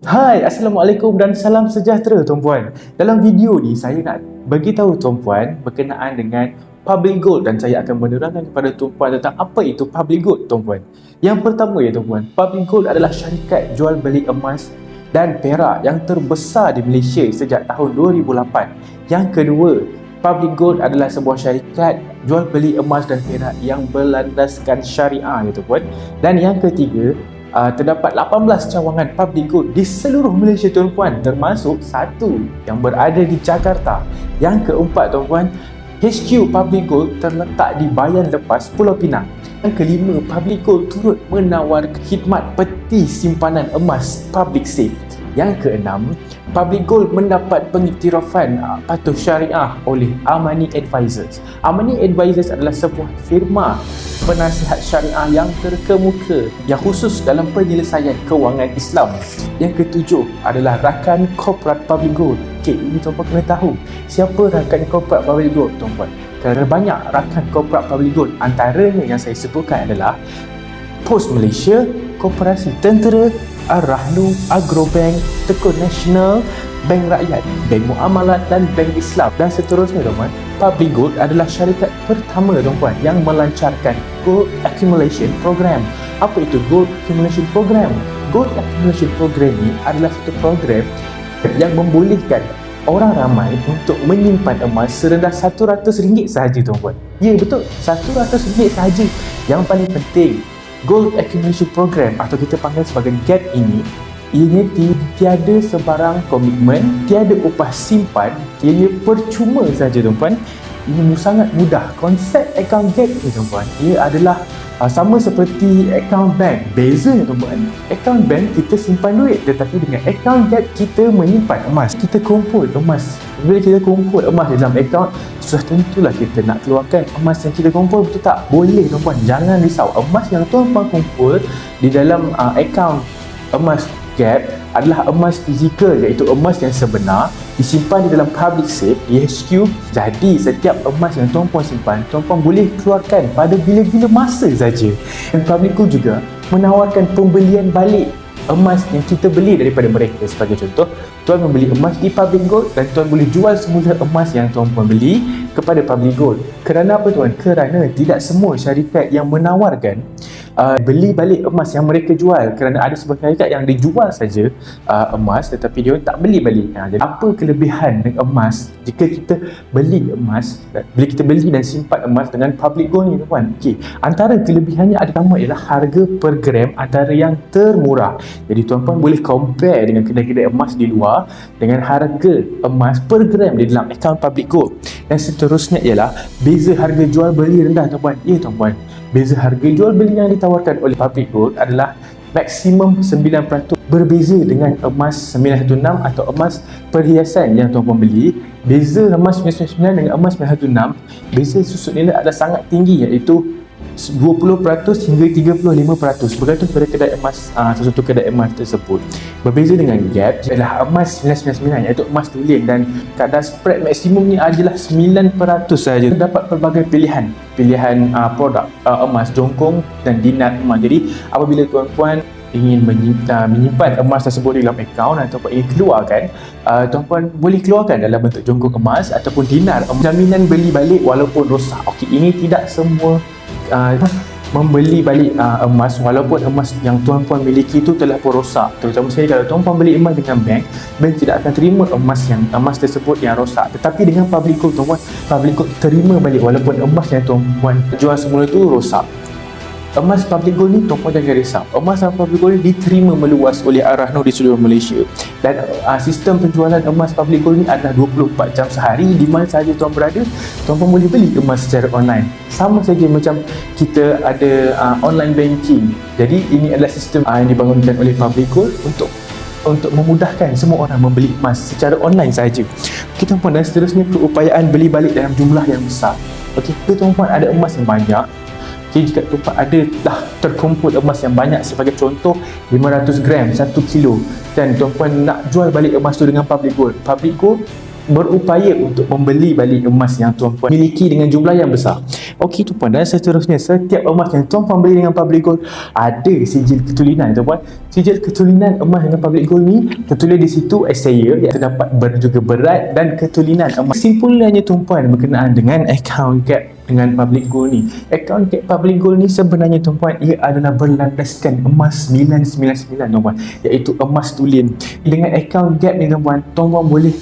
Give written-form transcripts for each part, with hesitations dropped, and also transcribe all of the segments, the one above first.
Hai, Assalamualaikum dan salam sejahtera tuan-puan. Dalam video ni saya nak bagi tahu tuan-puan berkenaan dengan public gold dan saya akan menerangkan kepada tuan-puan tentang apa itu public gold tuan-puan. Yang pertama ya tuan-puan, public gold adalah syarikat jual beli emas dan perak yang terbesar di Malaysia sejak tahun 2008. Yang kedua, public gold adalah sebuah syarikat jual beli emas dan perak yang berlandaskan syariah ya tuan-puan. Dan yang ketiga, terdapat 18 cawangan public gold di seluruh Malaysia tuan-puan, termasuk satu yang berada di Jakarta. Yang keempat tuan-puan, HQ public gold terletak di Bayan Lepas, Pulau Pinang. Yang kelima, public gold turut menawarkan khidmat peti simpanan emas public safe. Yang keenam, public gold mendapat pengiktirafan patuh syariah oleh Amani Advisors. Amani Advisors adalah sebuah firma penasihat syariah yang terkemuka yang khusus dalam penyelesaian kewangan Islam. Yang ketujuh adalah rakan korporat public gold. Okey, ini tuan-puan kena tahu siapa rakan korporat public gold tuan-puan. Kerana banyak rakan korporat public gold, antaranya yang saya sebutkan adalah Pos Malaysia, Koperasi Tentera, Ar-Rahnu, Agrobank, Tekun Nasional, Bank Rakyat, Bank Muamalat dan Bank Islam dan seterusnya tuan-puan. Public Gold adalah syarikat pertama tuan-puan yang melancarkan Gold Accumulation Program. Apa itu Gold Accumulation Program? Gold Accumulation Program ini adalah satu program yang membolehkan orang ramai untuk menyimpan emas serendah RM100 sahaja tuan-puan. Ya betul, RM100 sahaja. Yang paling penting, Gold Accumulation Program atau kita panggil sebagai GAP ini, ianya tiada sebarang komitmen, tiada upah simpan, ianya percuma saja tuan-puan. Ini sangat mudah. Konsep akaun GAP ni tuan-puan, ia adalah sama seperti akaun bank. Bezanya tuan-puan, akaun bank kita simpan duit, tetapi dengan akaun GAP kita menyimpan emas. Kita kumpul emas. Bila kita kumpul emas dalam akaun, sudah tentulah kita nak keluarkan emas yang kita kumpul, betul tak? Boleh tuan-puan, jangan risau. Emas yang tuan-puan kumpul di dalam akaun emas GAP adalah emas fizikal, iaitu emas yang sebenar, disimpan di dalam public safe di HQ. Jadi setiap emas yang tuan-puan simpan, tuan-puan boleh keluarkan pada bila-bila masa saja. Dan public gold juga menawarkan pembelian balik emas yang kita beli daripada mereka. Sebagai contoh, tuan membeli emas di public gold dan tuan boleh jual semula emas yang tuan-puan beli kepada public gold. Kerana apa tuan? Kerana tidak semua syarikat yang menawarkan beli balik emas yang mereka jual. Kerana ada sebuah syarikat yang dijual saja emas tetapi dia tak beli balik. Jadi apa kelebihan dengan emas jika kita beli emas, bila kita beli dan simpan emas dengan public gold ni tuan? Okey, antara kelebihannya pertama ialah harga per gram antara yang termurah. Jadi tuan-puan boleh compare dengan kedai-kedai emas di luar dengan harga emas per gram di dalam akaun public gold. Dan seterusnya ialah beza harga jual beli rendah tuan-puan. Ya tuan-puan, beza harga jual beli yang ditawarkan oleh public gold adalah maksimum 9%, berbeza dengan emas 916 atau emas perhiasan yang tuan-puan beli. Beza emas 999 dengan emas 916, beza susut nilai adalah sangat tinggi, iaitu 20% hingga 35%, bergantung pada kedai emas, sesuatu kedai emas tersebut. Berbeza dengan GAP adalah emas 999, iaitu emas tulen, dan kadar spread maksimumnya adalah 9% sahaja. Terdapat pelbagai pilihan produk emas jongkong dan dinar emas. Jadi apabila tuan-puan ingin menyimpan emas tersebut di dalam akaun ataupun ingin keluarkan, tuan-puan boleh keluarkan dalam bentuk jongkong emas ataupun dinar. Jaminan beli balik walaupun rosak. Okey, ini tidak semua membeli balik emas walaupun emas yang tuan-puan miliki itu telah pun rosak. Terutama sekali kalau tuan-puan beli emas dengan bank tidak akan terima emas tersebut yang rosak. Tetapi dengan public gold tuan-puan, public gold terima balik walaupun emas yang tuan-puan jual semula itu rosak. Emas public gold ni tuan-puan jangan risau. Emas public gold ni diterima meluas oleh Ar-Rahnu di seluruh Malaysia. Dan sistem penjualan emas public gold ni adalah 24 jam sehari. Di mana sahaja tuan berada, tuan-puan boleh beli emas secara online. Sama saja macam kita ada online banking. Jadi ini adalah sistem yang dibangunkan oleh public gold untuk memudahkan semua orang membeli emas secara online sahaja. Okey tuan-puan, dan seterusnya keupayaan beli balik dalam jumlah yang besar. Okey, tuan-puan ada emas yang banyak. Okay, jika tuan-puan ada dah terkumpul emas yang banyak, sebagai contoh 500 gram, 1 kilo, dan tuan-puan nak jual balik emas tu dengan public gold berupaya untuk membeli balik emas yang tuan-puan miliki dengan jumlah yang besar. Okey tuan-puan, dan seterusnya setiap emas yang tuan-puan beli dengan public gold ada sijil ketulinan tuan-puan. Sijil ketulinan emas dengan public gold ni tertulis di situ saya yang terdapat juga berat dan ketulinan emas. Kesimpulannya tuan-puan berkenaan dengan account gap dengan public gold ni. Account gap public gold ni sebenarnya tuan-puan ia adalah berlandaskan emas 999 tuan-puan, iaitu emas tulen. Dengan account gap ni tuan-puan, tuan-puan boleh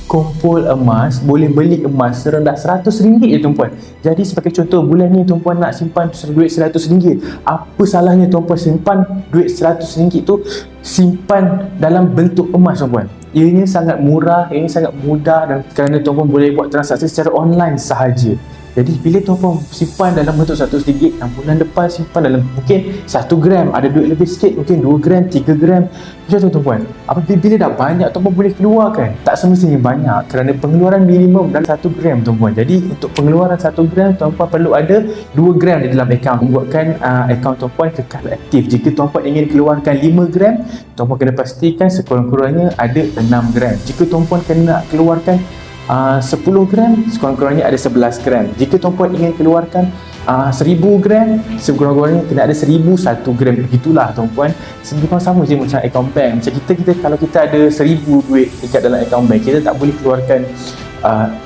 kumpul emas, boleh beli emas serendah RM100 je tuan-puan. Jadi sebagai contoh, bulan ni tuan-puan nak simpan duit RM100, apa salahnya tuan-puan simpan duit RM100 tu, simpan dalam bentuk emas tuan-puan. Ianya sangat murah, ianya sangat mudah, dan kerana tuan-puan boleh buat transaksi secara online sahaja. Jadi bila tuan-puan simpan dalam bentuk RM100 dan bulan depan simpan dalam mungkin 1 gram, ada duit lebih sikit, mungkin 2 gram, 3 gram, macam tu tuan-puan. Apabila dah banyak tuan-puan boleh keluarkan. Tak semestinya banyak kerana pengeluaran minimum dalam 1 gram tuan-puan. Jadi untuk pengeluaran 1 gram tuan-puan perlu ada 2 gram di dalam akaun, membuatkan akaun tuan-puan kekal aktif. Jika tuan-puan ingin keluarkan 5 gram, tuan-puan kena pastikan sekurang-kurangnya ada 6 gram. Jika tuan-puan kena keluarkan 10 gram, sekurang-kurangnya ada 11 gram. Jika tuan-puan ingin keluarkan 1000 gram, sekurang-kurangnya kena ada 1001 gram. Begitulah tuan-puan. Sebenarnya sama je macam account bank. Macam kita kalau kita ada 1000 duit dekat dalam account bank, kita tak boleh keluarkan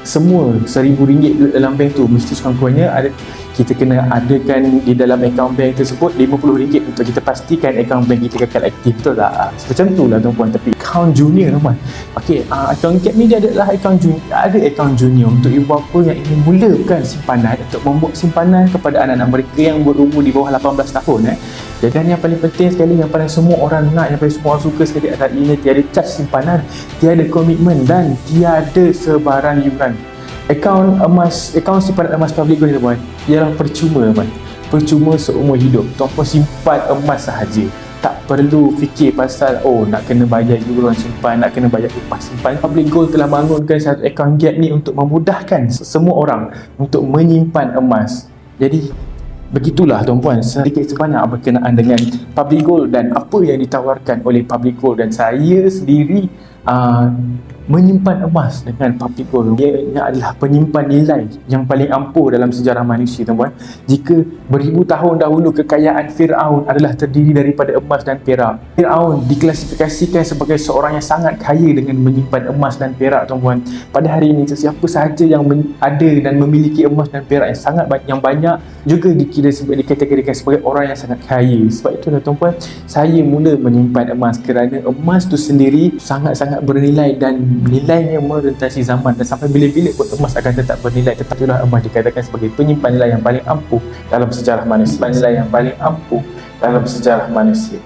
semua RM1000 duit dalam bank tu. Mesti sekurang-kurangnya ada, kita kena adakan di dalam akaun bank tersebut RM50 untuk kita pastikan akaun bank kita kekal aktif. Betul tak? Macam tu lah tuan-puan. Tapi akaun junior tuan-puan, ok, akaun gap ni dia adalah akaun junior. Ada akaun junior untuk ibu bapa yang ingin mulakan simpanan, untuk membuat simpanan kepada anak-anak mereka yang berumur di bawah 18 tahun. Dan yang paling penting sekali, yang paling semua orang nak, yang paling semua orang suka sekali adalah ini tiada cas simpanan, tiada komitmen dan tiada sebarang yuran. Akaun simpanan emas public gold ni tuan-puan ialah percuma tuan-puan. Percuma seumur hidup. Tuan-puan simpan emas sahaja. Tak perlu fikir pasal nak kena bayar yuran simpan, nak kena bayar upah simpan. Public gold telah bangunkan satu akaun gap ni untuk memudahkan semua orang untuk menyimpan emas. Jadi begitulah tuan-puan sedikit sebanyak berkenaan dengan public gold dan apa yang ditawarkan oleh public gold. Dan saya sendiri menyimpan emas dengan public gold. Ia adalah penyimpan nilai yang paling ampuh dalam sejarah manusia tuan-puan. Jika beribu tahun dahulu kekayaan Fir'aun adalah terdiri daripada emas dan perak, Fir'aun diklasifikasikan sebagai seorang yang sangat kaya dengan menyimpan emas dan perak tuan-puan. Pada hari ini sesiapa sahaja yang ada dan memiliki emas dan perak yang banyak juga dikategorikan sebagai orang yang sangat kaya. Sebab itulah tuan-puan, saya mula menyimpan emas kerana emas tu sendiri sangat-sangat bernilai dan nilainya merentasi zaman, dan sampai bila-bila pun emas akan tetap bernilai. Tetapi itulah emas dikatakan sebagai penyimpan nilai yang paling ampuh dalam sejarah manusia. Nilai yang paling ampuh dalam sejarah manusia.